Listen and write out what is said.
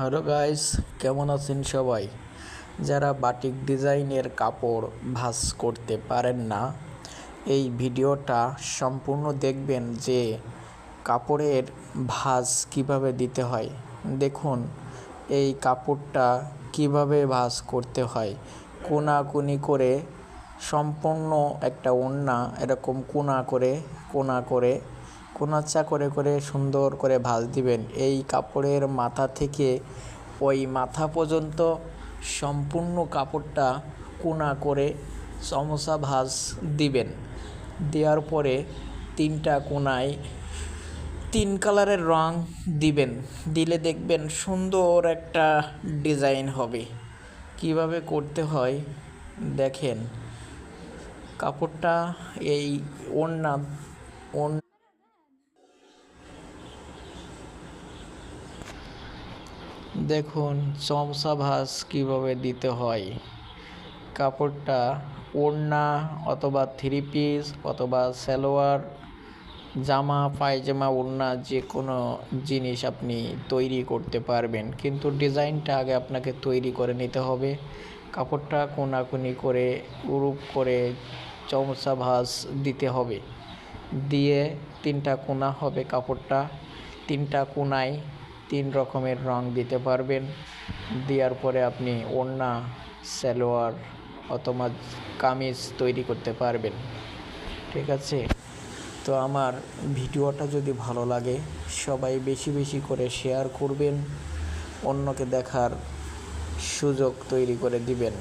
Hello guys, কেমন আছেন সবাই? যারা বাটিক ডিজাইনের কাপড় ভাঁজ করতে পারেন না, এই ভিডিওটা সম্পূর্ণ দেখবেন যে কাপড়ের ভাঁজ কিভাবে দিতে হয়। দেখুন এই কাপড়টা কিভাবে ভাঁজ করতে হয়। কোনাকুনি করে সম্পূর্ণ একটা ওড়না এরকম কোনাচা করে করে সুন্দর করে ভাঁজ দিবেন। এই কাপড়ের মাথা থেকে ওই মাথা পর্যন্ত সম্পূর্ণ কাপড়টা কোনা করে সমসা ভাঁজ দিবেন। দেওয়ার পরে তিনটা কোনায় 3 কালারের রং দিবেন। দিলে দেখবেন সুন্দর একটা ডিজাইন হবে। কিভাবে করতে হয় দেখেন। কাপড়টা এই ওড়না দেখুন চমচা ভাঁজ কীভাবে দিতে হয়। কাপড়টা ওড়না অথবা 3 পিস অথবা সালোয়ার, জামা, পায়জামা, ওড়না যে কোনো জিনিস আপনি তৈরি করতে পারবেন, কিন্তু ডিজাইনটা আগে আপনাকে তৈরি করে নিতে হবে। কাপড়টা কোনাকুনি করে উরুপ করে চমচা ভাঁজ দিতে হবে। দিয়ে 3টা কোনা হবে কাপড়টা, 3টা কোনায় 3 রকমের রং দিতে পারবেন। দেওয়ার পরে আপনি ওড়না, সালোয়ার অথবা কামিজ তৈরি করতে পারবেন। ঠিক আছে? তো আমার ভিডিওটা যদি ভালো লাগে সবাই বেশি বেশি করে শেয়ার করবেন, অন্যকে দেখার সুযোগ তৈরি করে দিবেন।